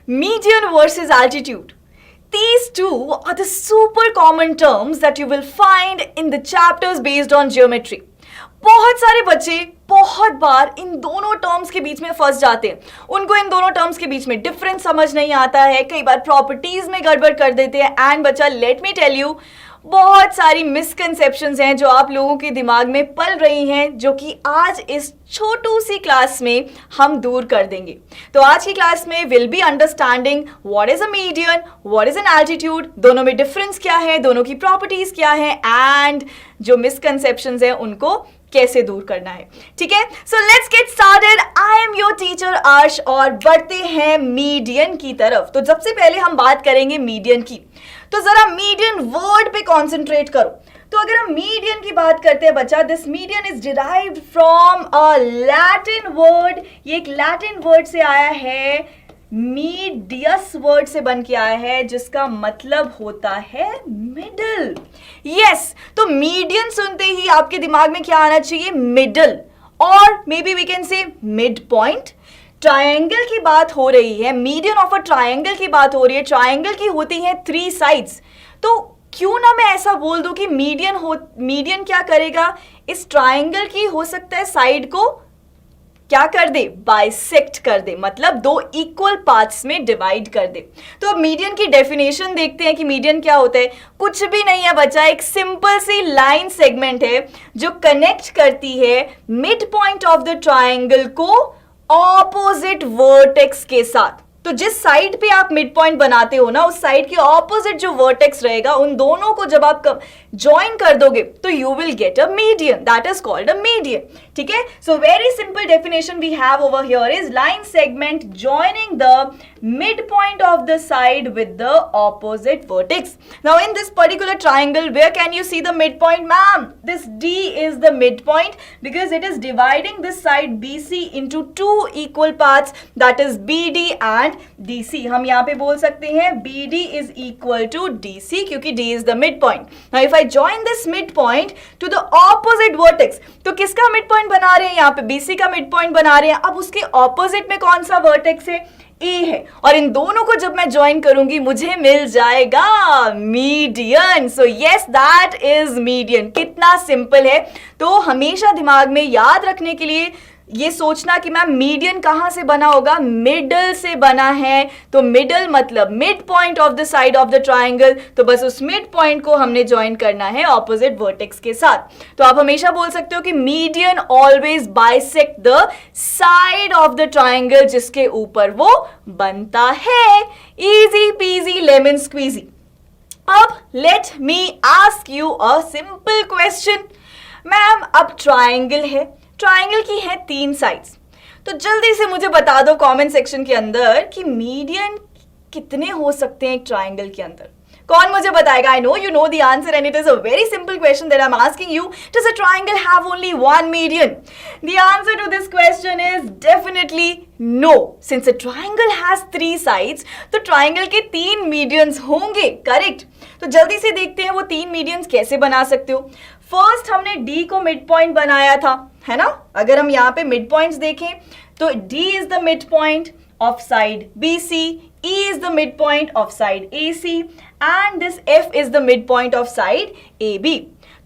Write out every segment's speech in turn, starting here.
Median versus altitude. These two are the super common terms that you will find in the chapters based on geometry. बहुत सारे बच्चे बहुत बार इन दोनों terms के बीच में फंस जाते हैं. उनको इन दोनों टर्म्स के बीच में डिफरेंस समझ नहीं आता है, कई बार प्रॉपर्टीज में गड़बड़ कर देते हैं. एंड बच्चा, लेट मी टेल यू, बहुत सारी मिसकंसेप्शंस हैं जो आप लोगों के दिमाग में पल रही हैं, जो कि आज इस छोटू सी क्लास में हम दूर कर देंगे. तो आज की क्लास में will be understanding what is a median, what is an altitude, दोनों में डिफरेंस क्या है, दोनों की प्रॉपर्टीज क्या है, एंड जो मिसकंसेप्शंस हैं उनको कैसे दूर करना है. ठीक है, so let's get started. I am your teacher Arsh और बढ़ते हैं मीडियन की तरफ. तो सबसे पहले हम बात करेंगे मीडियन की. तो जरा मीडियन वर्ड पे कॉन्सेंट्रेट करो. तो अगर हम मीडियन की बात करते हैं बच्चा, this median is derived from a Latin word. ये एक लैटिन वर्ड से आया है, मीडियस वर्ड से बन के आया है, जिसका मतलब होता है मिडल. यस, तो मीडियन सुनते ही आपके दिमाग में क्या आना चाहिए? मिडल, और maybe we can say mid point. Triangle की बात हो रही है, मीडियन ऑफ अ ट्रायंगल की बात हो रही है. ट्रायंगल की होती है 3 साइड्स. तो क्यों ना मैं ऐसा बोल दूं कि मीडियन क्या करेगा, इस ट्रायंगल की हो सकता है साइड को क्या कर दे? बाइसेक्ट कर दे, मतलब 2 इक्वल पार्ट्स में डिवाइड कर दे. तो अब मीडियन की डेफिनेशन देखते हैं कि मीडियन क्या होता है. कुछ भी नहीं है बच्चा, एक सिंपल सी लाइन सेगमेंट है जो कनेक्ट करती है mid point of the triangle को ऑपोजिट वर्टेक्स के साथ. तो जिस साइड पे आप मिड पॉइंट बनाते हो ना, उस साइड के ऑपोजिट जो वर्टेक्स रहेगा, उन दोनों को जब आप ज्वाइन कर दोगे तो you will get a median. That is called a median. ठीक है, so very simple definition we have over here is line segment joining the mid point of the side with the opposite vertex. Now in this particular triangle, where can you see the midpoint, ma'am? This D is the midpoint because it is dividing this side BC into 2 equal parts, that is BD and DC. हम यहाँ पे बोल सकते हैं BD is equal to DC क्योंकि D is the midpoint. Now if I join this midpoint to the opposite vertex, तो किसका midpoint बना रहे हैं यहाँ पे? BC का midpoint बना रहे हैं. अब उसके opposite में कौन सा vertex है? ए है, और इन दोनों को जब मैं ज्वाइन करूंगी मुझे मिल जाएगा median. So yes, that is median. कितना सिंपल है. तो हमेशा दिमाग में याद रखने के लिए ये सोचना कि मैम मीडियन कहां से बना होगा? मिडल से बना है. तो मिडल मतलब mid point of the side of the triangle. तो बस उस मिड पॉइंट को हमने ज्वाइन करना है ऑपोजिट वर्टेक्स के साथ. तो आप हमेशा बोल सकते हो कि median always bisect the side of the triangle जिसके ऊपर वो बनता है. Easy peasy lemon squeezy. अब let me ask you a simple question. Ma'am अब ट्राइंगल है, ट्राइंगल की है 3 साइड्स. तो जल्दी से मुझे बता दो कमेंट सेक्शन के अंदर कि मीडियन कितने हो सकते हैं एक ट्राइंगल के अंदर. कौन मुझे बताएगा? I know you know the answer and it is a very simple question that I am asking you. Does a triangle have only 1 median? The answer to this question is definitely no. Since a triangle has 3 sides, तो triangle के 3 medians होंगे. Correct. तो जल्दी से देखते हैं वो 3 medians कैसे बना सकते हो. फर्स्ट हमने D को मिड पॉइंट बनाया था, है ना. अगर हम यहाँ पे मिड पॉइंट्स देखें तो D is the mid point of side BC, E is the midpoint of side AC and this F is the midpoint of side AB.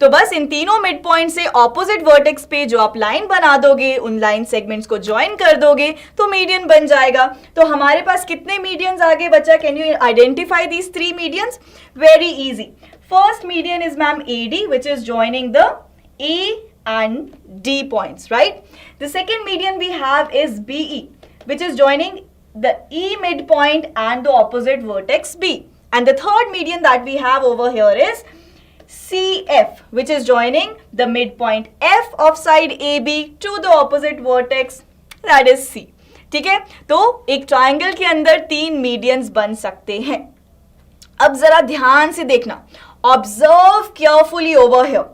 तो बस इन तीनों मिड पॉइंट से ऑपोजिट वर्टेक्स पे जो आप लाइन बना दोगे, उन लाइन सेगमेंट्स को ज्वाइन कर दोगे तो मीडियन बन जाएगा. तो हमारे पास कितने मीडियंस आ गए बच्चा? Can you identify these 3 medians? Very easy. First median is ma'am AD which is joining the A and D points, right? The second median we have is BE which is joining the E midpoint and the opposite vertex B. And the third median that we have over here is CF which is joining the midpoint F of side AB to the opposite vertex, that is C. ठीक है, तो एक triangle के अंदर 3 medians बन सकते हैं. अब जरा ध्यान से देखना. Observe carefully over here.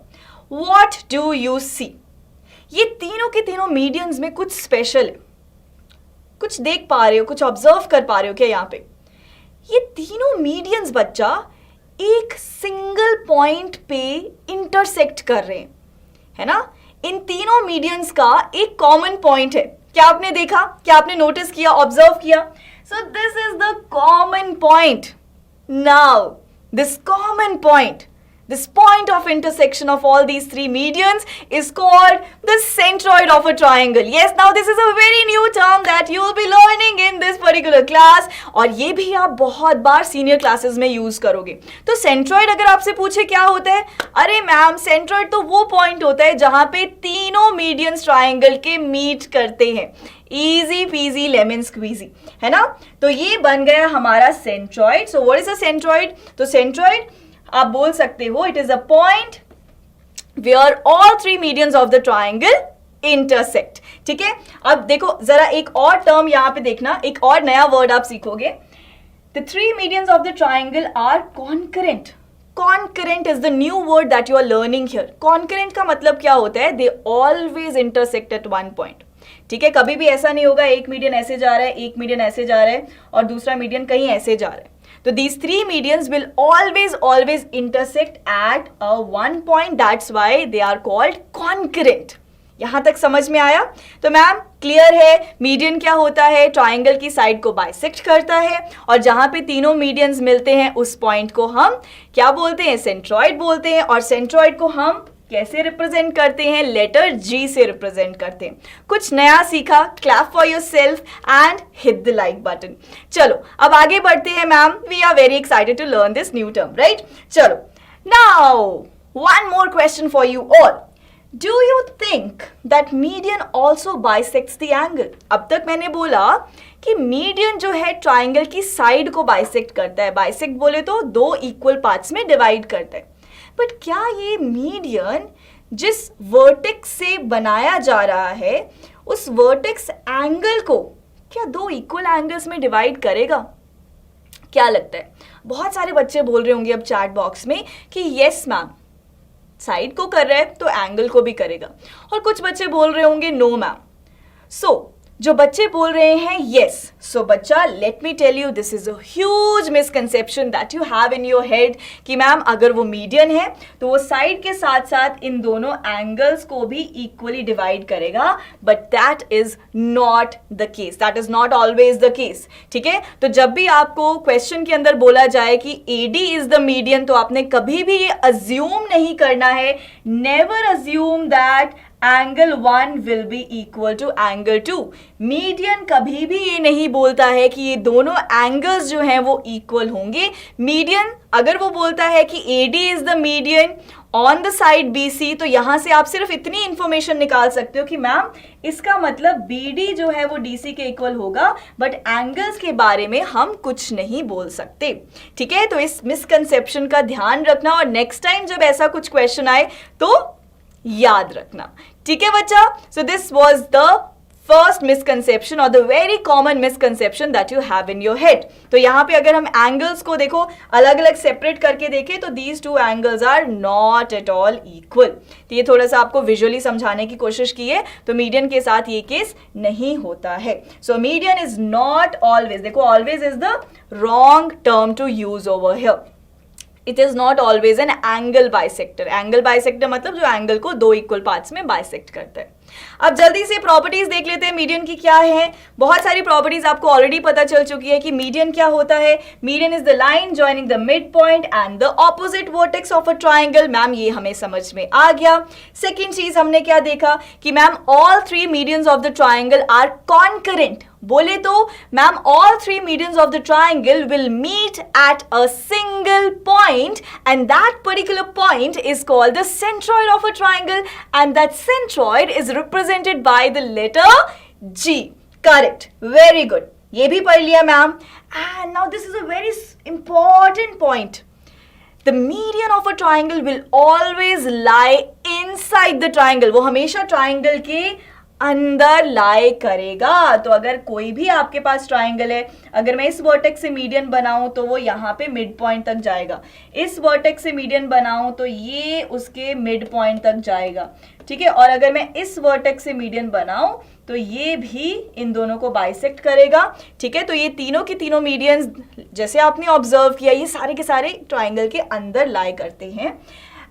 What do you see? ये तीनों के तीनों मीडियंस में कुछ स्पेशल है. कुछ देख पा रहे हो, कुछ ऑब्जर्व कर पा रहे हो क्या यहाँ पे? ये तीनों मीडियंस बच्चा एक सिंगल पॉइंट पे इंटरसेक्ट कर रहे हैं, है ना. इन तीनों मीडियंस का एक कॉमन पॉइंट है. क्या आपने देखा, क्या आपने नोटिस किया, ऑब्जर्व किया? So this is the common point. Now this common point, this point of intersection of all these three medians is called the centroid of a triangle. Yes, now this is a very new term that you will be learning in this particular class, और ये भी आप बहुत बार senior classes में use करोगे. तो centroid अगर आपसे पूछे क्या होता है, अरे मैम सेंट्रॉइड तो वो पॉइंट होता है जहां पे तीनों मीडियंस ट्राइंगल के मीट करते हैं. इजी पीजी लेमन स्क्वीजी, है ना? तो ये बन गया हमारा centroid. So what is a centroid? तो सेंट्रॉइड आप बोल सकते हो it is a point where all three medians of the triangle intersect. ठीक है, अब देखो जरा एक और टर्म यहां पे देखना, एक और नया वर्ड आप सीखोगे. The three medians of the triangle are concurrent. Concurrent is the new word that you are learning here. Concurrent का मतलब क्या होता है? They always intersect at one point. ठीक है, कभी भी ऐसा नहीं होगा एक मीडियन ऐसे जा रहा है, एक मीडियन ऐसे जा रहा है और दूसरा मीडियन कहीं ऐसे जा रहा है. So these three medians will always intersect at one point. That's why they are called concurrent. यहां तक समझ में आया? तो मैम क्लियर है मीडियन क्या होता है? ट्राइंगल की साइड को बाइसेक्ट करता है और जहां पे तीनों मीडियंस मिलते हैं उस पॉइंट को हम क्या बोलते हैं? सेंट्रॉइड बोलते हैं. और सेंट्रॉइड को हम कैसे रिप्रेजेंट करते हैं? लेटर जी से रिप्रेजेंट करते हैं. कुछ नया सीखा? Clap for yourself and hit the like button. चलो अब आगे बढ़ते हैं ma'am. We are very excited to learn this new term, right? चलो now one more question for you all. Do you think that median also bisects the angle? अब तक मैंने बोला कि मीडियन जो है ट्राइंगल की साइड को बाइसेक्ट करता है. बाइसेक्ट बोले तो दो इक्वल पार्ट्स में डिवाइड करता है. बट क्या ये मीडियन जिस वर्टेक्स से बनाया जा रहा है उस वर्टेक्स एंगल को क्या दो इक्वल एंगल्स में डिवाइड करेगा? क्या लगता है? बहुत सारे बच्चे बोल रहे होंगे अब चैट बॉक्स में कि यस मैम, साइड को कर रहा है तो एंगल को भी करेगा. और कुछ बच्चे बोल रहे होंगे नो मैम. सो जो बच्चे बोल रहे हैं यस, सो बच्चा let me tell you this is a huge misconception that you have in your head कि मैम अगर वो मीडियन है तो वो साइड के साथ साथ इन दोनों एंगल्स को भी इक्वली डिवाइड करेगा. But that is not the case. That is not always the case. ठीक है, तो जब भी आपको क्वेश्चन के अंदर बोला जाए कि AD इज द मीडियन तो आपने कभी भी ये अज्यूम नहीं करना है. Never assume that angle 1 will be equal to angle 2. Median कभी भी ये नहीं बोलता है कि ये दोनों एंगल्स जो हैं वो इक्वल होंगे. मीडियन अगर वो बोलता है कि AD is the median on the side BC तो यहां से आप सिर्फ इतनी इंफॉर्मेशन निकाल सकते हो कि मैम इसका मतलब BD जो है वो DC के इक्वल होगा. बट एंगल्स के बारे में हम कुछ नहीं बोल सकते. ठीक है, तो इस मिसकंसेप्शन का ध्यान रखना और नेक्स्ट टाइम जब ऐसा कुछ क्वेश्चन आए तो याद रखना. ठीक है बच्चा? So this was the first misconception और the very common misconception that you have in your head. तो यहां पे अगर हम एंगल्स को देखो अलग अलग सेपरेट करके देखें तो these two angles are not at all equal. तो ये थोड़ा सा आपको विजुअली समझाने की कोशिश की है. तो मीडियन के साथ ये केस नहीं होता है. So median is not always, देखो always is the wrong term to use over here. It is not always an angle bisector. Angle bisector मतलब जो एंगल को दो इक्वल पार्ट्स में बाइसेक्ट करता है. अब जल्दी से प्रॉपर्टीज देख लेते हैं मीडियन की क्या है. बहुत सारी प्रॉपर्टीज आपको ऑलरेडी पता चल चुकी है कि मीडियन क्या होता है. Median is the line joining the mid point and the opposite vertex of a triangle. Ma'am ये हमें समझ में आ गया. सेकेंड चीज हमने क्या देखा कि ma'am all three medians of the triangle are concurrent. बोले तो ma'am all three medians of the triangle will meet at a single point and that particular point is called the centroid of a triangle and that centroid is represented by the letter G. Correct. Very good. ये भी पढ़ लिया ma'am. And now this is a very important point. The median of a triangle will always lie inside the triangle. वो हमेशा triangle के अंदर लाई करेगा. तो अगर कोई भी आपके पास ट्राइंगल है, अगर मैं इस वर्टेक्स से मीडियन बनाऊं तो वो यहाँ पे मिड पॉइंट तक जाएगा. इस वर्टेक्स से मीडियन बनाऊं तो ये उसके मिड पॉइंट तक जाएगा. ठीक है, और अगर मैं इस वर्टेक्स से मीडियन बनाऊं तो ये भी इन दोनों को बाइसेक्ट करेगा. ठीक है, तो ये तीनों की तीनों मीडियंस जैसे आपने ऑब्जर्व किया ये सारे के सारे ट्राइंगल के अंदर लाई करते हैं.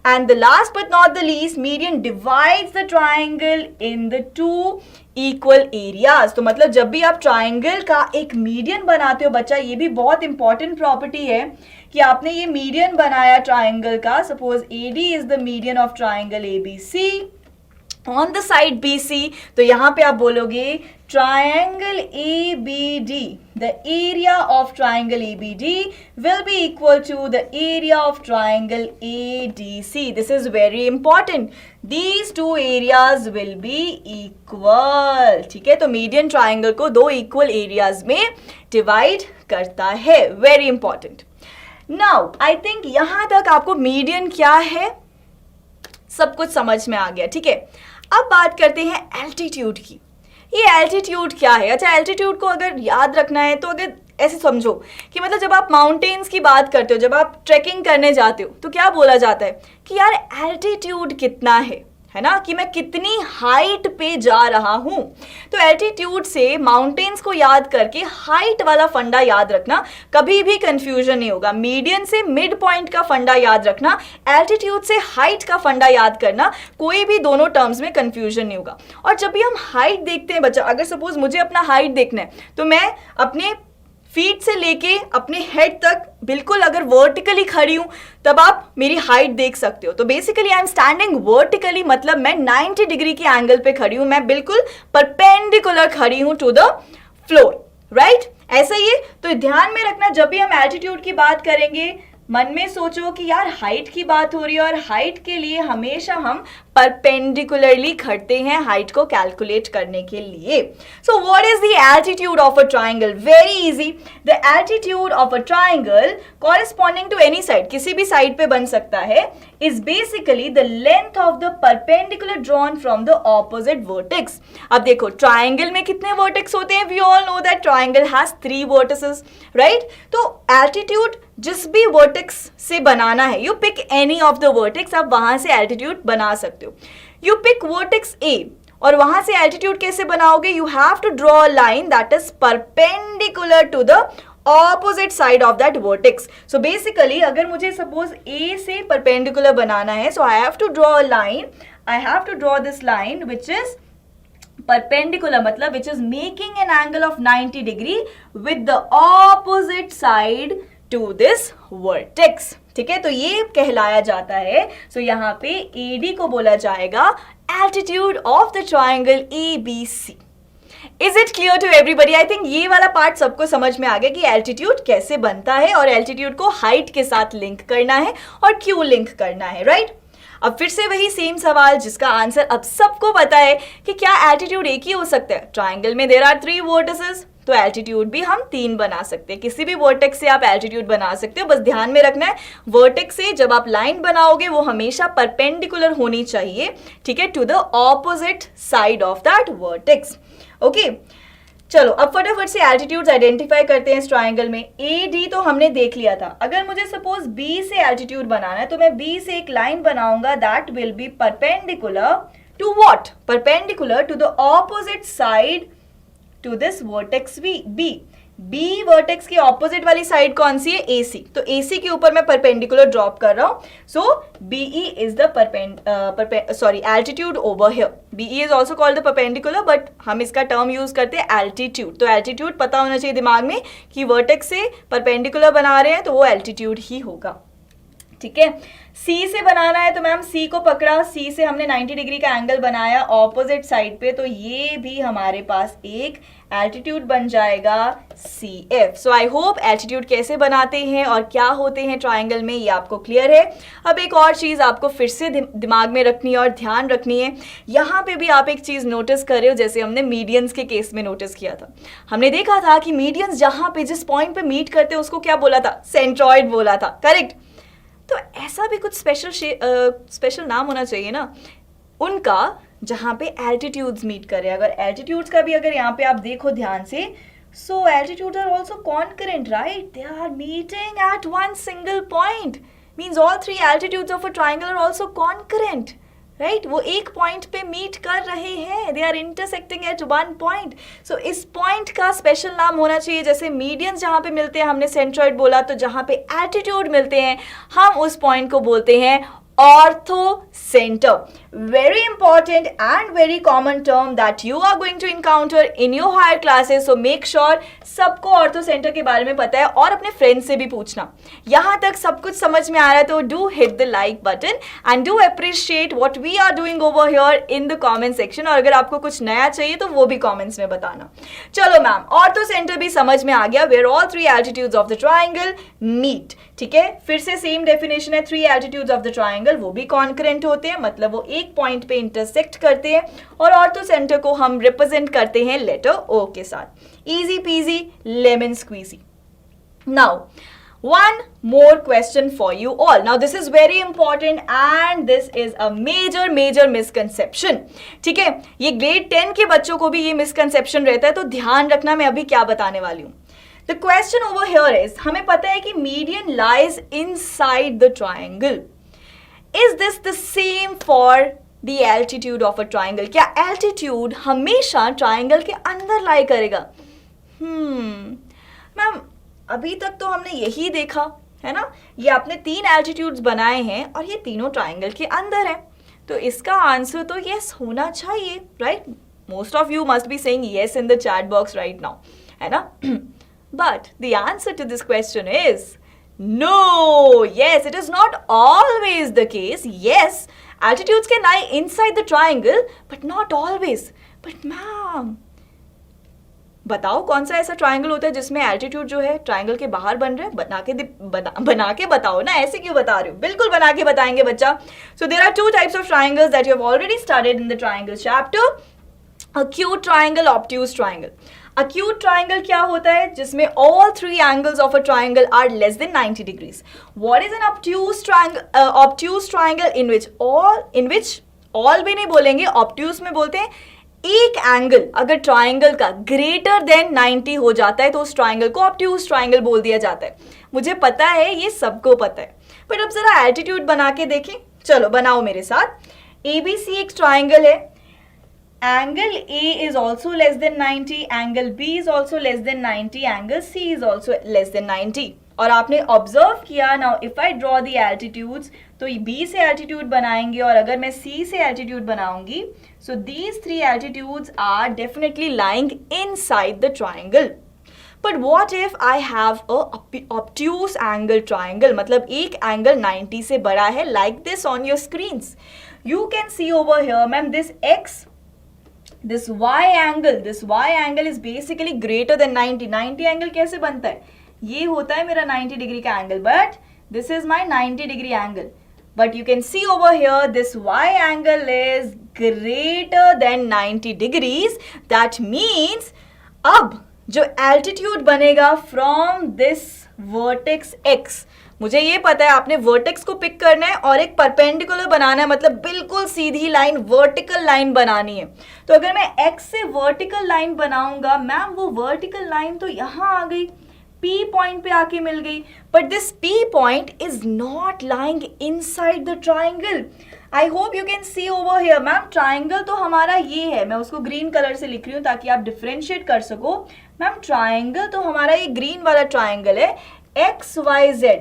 And the last but not the least, median divides the triangle in the two equal areas. तो मतलब जब भी आप ट्राइंगल का एक मीडियन बनाते हो बच्चा, ये भी बहुत इंपॉर्टेंट प्रॉपर्टी है कि आपने ये मीडियन बनाया ट्राइंगल का, suppose AD is the median of triangle ABC on the side BC, तो यहां पे आप बोलोगे triangle ABD, the area of triangle ABD will be equal to the area of triangle ADC. This is very important. These two areas will be equal. ठीक है, तो median triangle को दो इक्वल एरियाज में डिवाइड करता है. Very important. Now I think यहां तक आपको मीडियन क्या है सब कुछ समझ में आ गया. ठीक है, अब बात करते हैं एल्टीट्यूड की. ये एल्टीट्यूड क्या है? अच्छा, एल्टीट्यूड को अगर याद रखना है तो अगर ऐसे समझो कि मतलब जब आप माउंटेन्स की बात करते हो, जब आप ट्रैकिंग करने जाते हो, तो क्या बोला जाता है कि यार एल्टीट्यूड कितना है ना, कि मैं कितनी हाइट पे जा रहा हूं. तो एल्टीट्यूड से माउंटेन्स को याद करके हाइट वाला फंडा याद रखना, कभी भी कंफ्यूजन नहीं होगा. मीडियन से मिड पॉइंट का फंडा याद रखना, एल्टीट्यूड से हाइट का फंडा याद करना, कोई भी दोनों टर्म्स में कंफ्यूजन नहीं होगा. और जब भी हम हाइट देखते हैं बच्चा, अगर सपोज मुझे अपना हाइट देखना है तो मैं अपने फीट से लेके अपने हेड तक बिल्कुल अगर वर्टिकली खड़ी हूं तब आप मेरी हाइट देख सकते हो. तो basically I am standing vertically, मतलब मैं 90 डिग्री के एंगल पे खड़ी हूं, मैं बिल्कुल परपेंडिकुलर खड़ी हूं टू द फ्लोर. राइट, ऐसा ही है. तो ध्यान में रखना, जब भी हम एल्टीट्यूड की बात करेंगे मन में सोचो कि यार हाइट की बात हो रही है और हाइट के लिए हमेशा हम परपेंडिकुलरली खड़ते हैं हाइट को कैलकुलेट करने के लिए. So what is the altitude of a triangle? Very easy. The altitude of a triangle corresponding to any side, किसी भी साइड पे बन सकता है, is basically the length of the perpendicular drawn from the opposite vertex. अब देखो triangle में कितने वर्टेक्स होते हैं? We all know that triangle has 3 vertices, right. तो एल्टीट्यूड जिस भी वर्टेक्स से बनाना है, you pick any of the vertex, आप वहां से एल्टीट्यूड बना सकते हो. यू पिक वर्टेक्स A और वहां से एल्टीट्यूड कैसे बनाओगे? You have to draw a line that is perpendicular to the opposite side of that vertex. So basically अगर मुझे सपोज A से परपेंडिकुलर बनाना है, so I have to draw a line, I have to draw this line which is perpendicular, मतलब which is making an angle of 90 degree with the opposite side to this vertex. ठीक है, तो ये कहलाया जाता है. सो यहाँ पे AD को बोला जाएगा altitude of the triangle ABC. Is it clear to everybody? I think ये वाला पार्ट सबको समझ में आ गया कि एल्टीट्यूड कैसे बनता है और एल्टीट्यूड को हाइट के साथ लिंक करना है और क्यों लिंक करना है, राइट? अब फिर से वही सेम सवाल जिसका आंसर अब सबको पता है कि क्या एल्टीट्यूड एक ही हो सकता है? ट्राइंगल में देयर आर 3 वर्टिसेस, तो एल्टीट्यूड भी हम 3 बना सकते हैं. किसी भी वर्टेक्स से आप एल्टीट्यूड बना सकते हो. बस ध्यान में रखना है वर्टेक्स से जब आप लाइन बनाओगे वो हमेशा परपेंडिकुलर होनी चाहिए, ठीक है, to the opposite side of that vertex. Okay, चलो अब फटाफट से एल्टीट्यूड्स आइडेंटिफाई करते हैं इस ट्राइंगल में. AD तो हमने देख लिया था. अगर मुझे सपोज B से एल्टीट्यूड बनाना है तो मैं B से एक लाइन बनाऊंगा that will be perpendicular to what? Perpendicular to the opposite side to this vertex B. B vertex की ऑपोजिट वाली साइड कौन सी है? AC. तो AC के ऊपर मैं परपेंडिकुलर ड्रॉप कर रहा हूं. सो BE is the altitude over here. BE is also called the perpendicular, but हम इसका टर्म यूज करते हैं एल्टीट्यूड. तो एल्टीट्यूड पता होना चाहिए दिमाग में कि वर्टेक्स से परपेंडिकुलर बना रहे हैं तो वो एल्टीट्यूड ही होगा. ठीक है, C से बनाना है तो मैम C को पकड़ा, C से हमने 90 डिग्री का एंगल बनाया ऑपोजिट साइड पे, तो ये भी हमारे पास एक एल्टीट्यूड बन जाएगा CF. So I hope altitude कैसे बनाते हैं और क्या होते हैं ट्राइंगल में ये आपको क्लियर है. अब एक और चीज़ आपको फिर से दिमाग में रखनी है और ध्यान रखनी है. यहाँ पे भी आप एक चीज़ नोटिस कर रहे हो, जैसे हमने मीडियंस के केस में नोटिस किया था. हमने देखा था कि मीडियंस जहाँ पे जिस पॉइंट पे मीट करते हैं उसको क्या बोला था? सेंट्रॉइड बोला था, करेक्ट. तो ऐसा भी कुछ स्पेशल नाम होना चाहिए ना उनका जहाँ पे एल्टीट्यूड्स मीट करे. अगर एल्टीट्यूड्स का भी अगर यहाँ पे आप देखो ध्यान से, so altitudes are also concurrent, right? They are meeting at one single point. Means all 3 altitudes of a triangle are also concurrent, right? वो एक पॉइंट पे मीट कर रहे हैं, they are intersecting at one point. So इस point का special नाम होना चाहिए. जैसे मीडियंस जहाँ पे मिलते हैं हमने सेंट्रॉइड बोला, तो जहाँ पे एल्टीट्यूड मिलते हैं हम उस पॉइंट को बोलते हैं ortho centre. very important and very common term that you are going to encounter in your higher classes. So make sure सबको ऑर्थो सेंटर के बारे में पता है और अपने फ्रेंड्स से भी पूछना. यहाँ तक सब कुछ समझ में आ रहा है तो do hit the like button and do appreciate what we are doing over here in the comment section. और अगर आपको कुछ नया चाहिए तो वो भी comments में बताना. चलो मैम, ऑर्थो सेंटर भी समझ में आ गया. where all three altitudes of the triangle meet. ठीक है, फिर से सेम डेफिनेशन है. Three altitudes of the triangle वो भी कॉन्करेंट होते हैं, मतलब वो एक पॉइंट पे इंटरसेक्ट करते हैं और ऑर्थो सेंटर को हम रिप्रेजेंट करते हैं लेटर ओ के साथ. Easy peasy lemon squeezy. Now one more question for you all. Now this is very important and this is a major misconception. ठीक है, ये ग्रेड 10 के बच्चों को भी ये मिसकंसेप्शन रहता है, तो ध्यान रखना मैं अभी क्या बताने वाली हूँ. The question over here is, हमें पता है कि median lies inside the triangle. Is this the same for the altitude of a triangle? क्या altitude हमेशा triangle के अंदर lie करेगा? मैम अभी तक तो हमने यही देखा है ना, ये आपने 3 एल्टीट्यूड्स बनाए हैं और ये तीनों ट्राइंगल के अंदर हैं, तो इसका आंसर तो यस होना चाहिए, right? Most of you must be saying yes in the chat box right now, है ना? But the answer to this question is no. Yes, it is not always the case. Yes, altitudes can lie inside the triangle but not always. But ma'am बताओ कौन सा ऐसा triangle होता है जिसमें altitude जो है ट्राइंगल के बाहर बन रहा है? बना के बताओ ना, ऐसे क्यों बता रहे हो? बिल्कुल बना के बताएंगे बच्चा. So there are 2 types of triangles that you have already studied in the triangle chapter. acute triangle, obtuse triangle. Acute triangle क्या होता है? जिसमें all 3 angles of a triangle are less than 90 degrees. What is an obtuse triangle? Obtuse triangle in which all भी नहीं बोलेंगे, obtuse में बोलते हैं एक एंगल अगर ट्राइंगल का ग्रेटर देन 90 हो जाता है तो उस ट्राइंगल को ऑब्ट्यूज ट्राइंगल बोल दिया जाता है. मुझे पता है, ये सबको पता है, बट अब जरा एल्टीट्यूड बना के देखें. चलो बनाओ मेरे साथ. ABC एक ट्राइंगल है, angle A is also less than 90, angle B is also less than 90, angle C is also less than 90. और आपने ऑब्जर्व किया. Now if I draw the altitudes, तो B से एल्टीट्यूड बनाएंगे और अगर मैं C से एल्टीट्यूड बनाऊंगी, so these 3 altitudes are definitely lying inside the triangle. But what if I have a obtuse angle triangle, मतलब एक एंगल 90 से बड़ा है, like this on your screens. You can see over here ma'am this X, this y angle is basically greater than 90. 90 angle कैसे बनता है? ये होता है मेरा 90 डिग्री का angle, but this is my 90 degree angle. But you can see over here this y angle is greater than 90 degrees. That means अब जो altitude बनेगा from this vertex x, मुझे ये पता है आपने वर्टेक्स को पिक करना है और एक परपेंडिकुलर बनाना है, मतलब बिल्कुल सीधी लाइन, वर्टिकल लाइन बनानी है. तो अगर मैं x से वर्टिकल लाइन बनाऊंगा, मैम वो वर्टिकल लाइन तो यहाँ आ गई, P पॉइंट पे आके मिल गई, but this P point is not lying inside the triangle. I hope you can see over here. Ma'am triangle तो हमारा ये है, मैं उसको ग्रीन कलर से लिख रही हूँ ताकि आप डिफरेंशिएट कर सको. मैम ट्राइंगल तो हमारा ये ग्रीन वाला ट्राइंगल है, XYZ.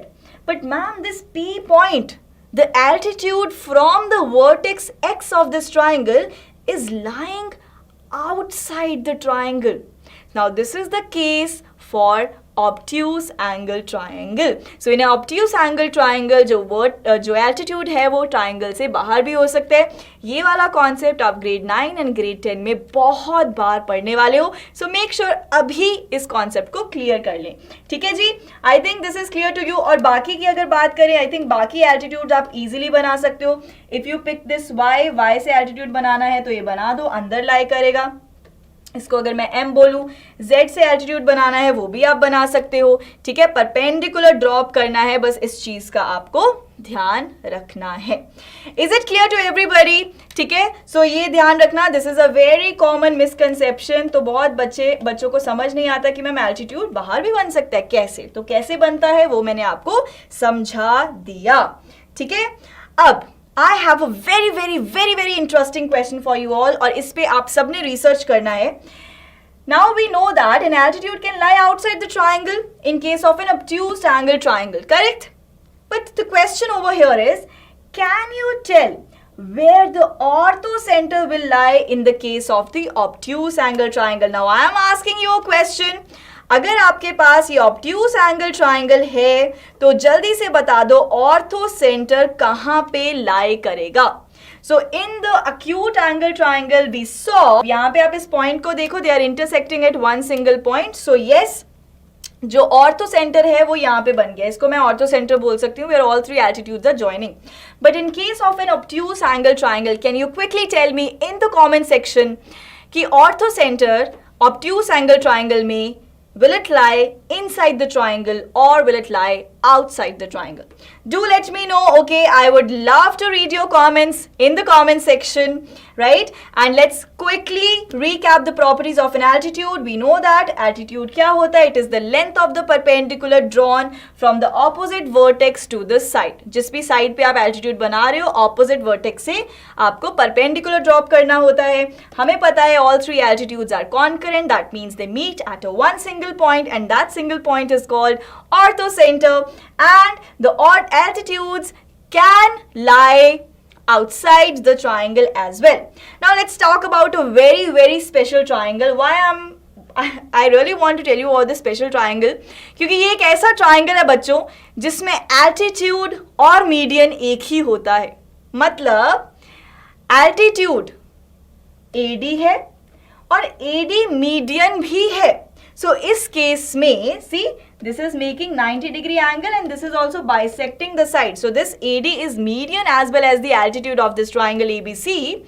But ma'am, this P point, the altitude from the vertex X of this triangle is lying outside the triangle. Now this is the case for obtuse angle triangle. So in an obtuse angle triangle जो altitude है वो triangle से बाहर भी हो सकता है. ये वाला concept आप grade 9 and grade 10 में बहुत बार पढ़ने वाले हो. So make sure अभी इस concept को clear कर लें. ठीक है जी? I think this is clear to you. और बाकी की अगर बात करें, I think बाकी altitude आप easily बना सकते हो. If you pick this y से altitude बनाना है तो ये बना दो, अंदर lie करेगा. इसको अगर मैं m बोलूं, z से एल्टीट्यूड बनाना है वो भी आप बना सकते हो. ठीक है, परपेंडिकुलर ड्रॉप करना है, बस इस चीज का आपको ध्यान रखना है. Is it clear to everybody? ठीक है, सो ये ध्यान रखना, this is a very common misconception. तो बहुत बच्चों को समझ नहीं आता कि मैम एल्टीट्यूड बाहर भी बन सकता है, कैसे? तो कैसे बनता है वो मैंने आपको समझा दिया. ठीक है, अब I have a very interesting question for you all, और इस पे आप सबने रिसर्च करना है. Now we know that an altitude can lie outside the triangle in case of an obtuse angle triangle, correct? But the question over here is, can you tell where the orthocenter will lie in the case of the obtuse angle triangle. Now I am asking you a question. अगर आपके पास ये obtuse angle triangle है तो जल्दी से बता दो orthocenter कहाँ पे lie करेगा. So in the acute angle triangle we saw, यहाँ पे आप इस point को देखो, they are intersecting at one single point. So yes, जो ऑर्थो सेंटर है वो यहाँ पे बन गया, इसको मैं ऑर्थो सेंटर बोल सकती हूँ, where all three altitudes are joining. But in case of an obtuse angle triangle, can you quickly tell me in the comment section कि ortho centre obtuse angle triangle में will it lie inside the triangle or will it lie outside the triangle? Do let me know, okay? I would love to read your comments in the comment section, right? And let's quickly recap the properties of an altitude. We know that altitude क्या होता है? It is the length of the perpendicular drawn from the opposite vertex to the side. जिस भी side पे आप altitude बना रहे हो, opposite vertex से आपको perpendicular drop करना होता है. हमें पता है all three altitudes are concurrent. That means they meet at a one single point, and that single point is called orthocenter. And the odd altitudes can lie outside the triangle as well. Now let's talk about a very very special triangle. I really want to tell you about this special triangle क्योंकि ये एक ऐसा triangle है बच्चों जिसमें altitude और median एक ही होता है. मतलब altitude AD है और AD median भी है. So इस केस में see, this is making 90 degree angle and this is also bisecting the side. So this AD is median as well as the altitude of this triangle ABC.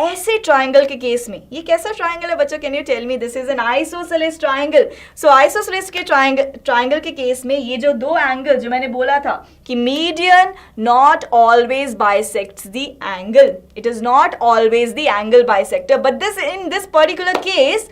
ऐसे triangle के case में, ये कैसा triangle है बच्चों? Can you tell me? This is an isosceles triangle. So isosceles के triangle के case में ये जो दो angle जो मैंने बोला था कि median not always bisects the angle. It is not always the angle bisector, but in this particular case,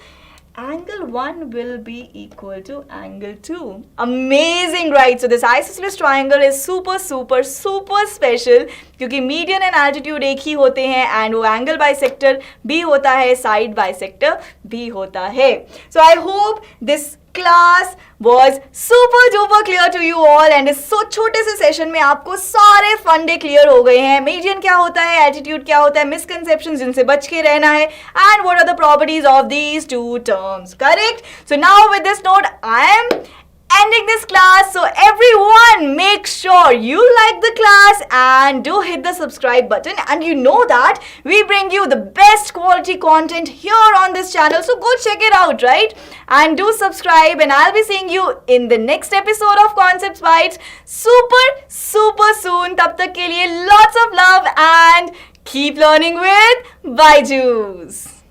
angle 1 will be equal to angle 2. Amazing, right? So this isosceles triangle is super special क्योंकि median and altitude एक ही होते हैं and वो angle bisector भी होता है, side bisector भी होता है. So I hope this class was super duper clear to you all and इस छोटे से सेशन में आपको सारे फंडे क्लियर हो गए हैं. मीडियन क्या होता है, एल्टीट्यूड क्या होता है, मिसकंसेप्शंस जिनसे बच के रहना है, and what are the properties of these two terms. Correct? So now with this note I am ending this class. So everyone make sure you like the class and do hit the subscribe button, and you know that we bring you the best quality content here on this channel, so go check it out, right? And do subscribe, and I'll be seeing you in the next episode of Concepts Bites super soon. Tab tak ke liye lots of love and keep learning with Byju's.